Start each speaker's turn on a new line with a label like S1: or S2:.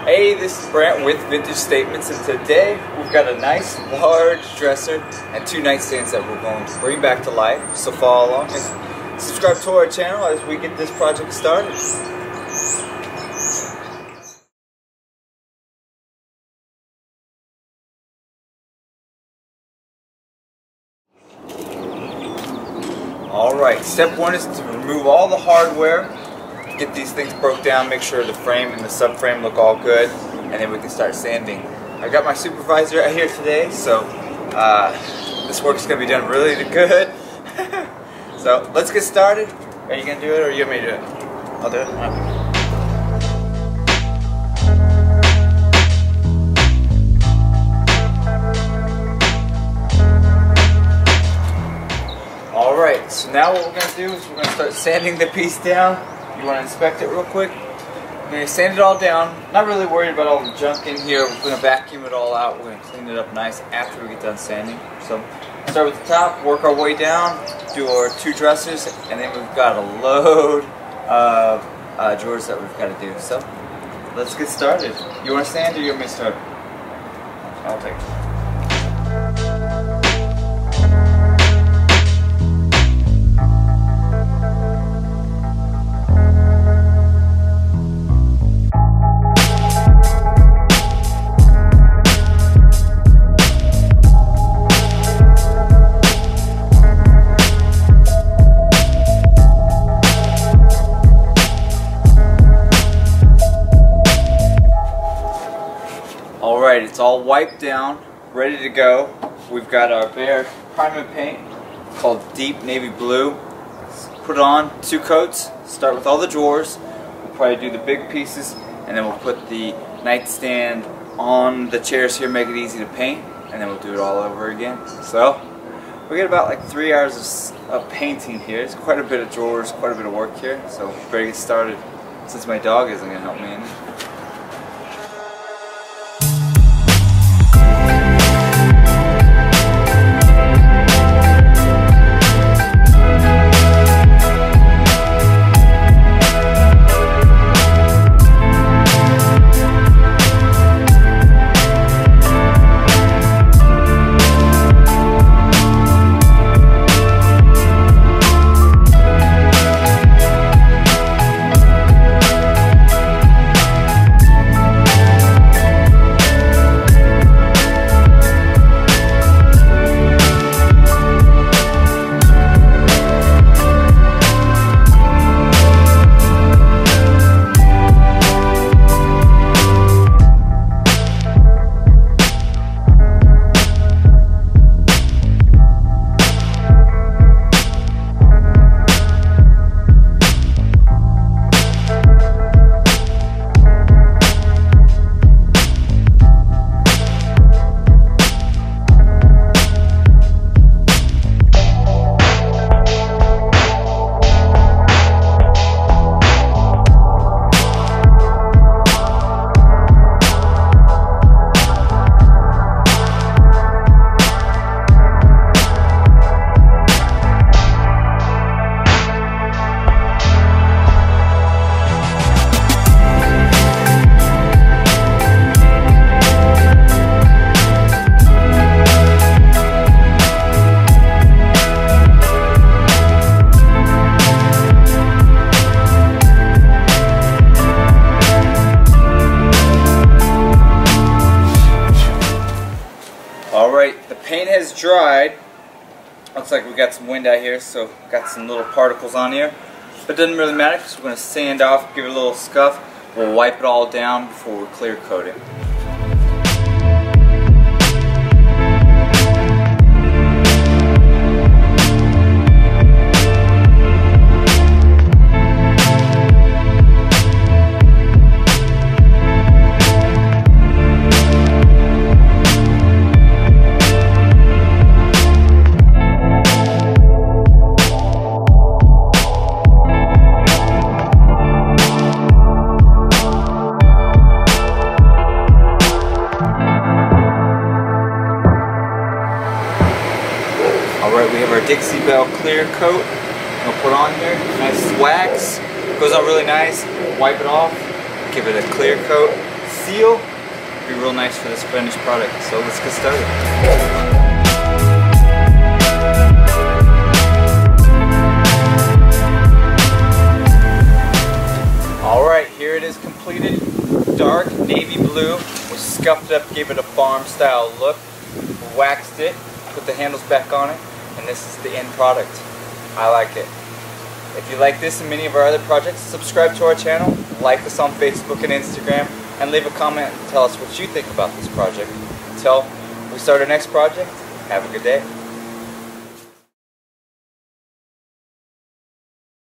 S1: Hey, this is Brant with Vintage Statements, and today we've got a nice large dresser and two nightstands that we're going to bring back to life. So follow along and subscribe to our channel as we get this project started. Alright, step one is to remove all the hardware. Get these things broke down, make sure the frame and the subframe look all good, and then we can start sanding. I got my supervisor out here today, so this work's going to be done really good. So let's get started. Are you going to do it or you want me to do it? I'll do it. Alright, so now what we're going to do is we're going to start sanding the piece down. You want to inspect it real quick. We're going to sand it all down. Not really worried about all the junk in here. We're going to vacuum it all out. We're going to clean it up nice after we get done sanding. So start with the top, work our way down, do our two dressers, and then we've got a load of drawers that we've got to do. So let's get started. You want to sand or you want me to start? I'll take it. Alright, it's all wiped down, ready to go. We've got our bare primer paint called Deep Navy Blue. Let's put it on, 2 coats, start with all the drawers. We'll probably do the big pieces, and then we'll put the nightstand on the chairs here, make it easy to paint, and then we'll do it all over again. So, we get about like 3 hours of painting here. It's quite a bit of drawers, quite a bit of work here, so we better get started since my dog isn't going to help me in it. Alright, the paint has dried. Looks like we got some wind out here, so got some little particles on here. But it doesn't really matter because we're going to sand off, give it a little scuff. We'll wipe it all down before we clear coat it. Alright, we have our Dixie Belle Clearcoat. We'll put on here. Nice wax. Goes on really nice. Wipe it off. Give it a clear coat. seal. Be real nice for this finished product. So let's get started. Alright, here it is completed. Dark navy blue. We scuffed it up, gave it a farm style look, waxed it, put the handles back on it, and this is the end product. I like it. If you like this and many of our other projects, subscribe to our channel, like us on Facebook and Instagram, and leave a comment and tell us what you think about this project. Until we start our next project, have a good day.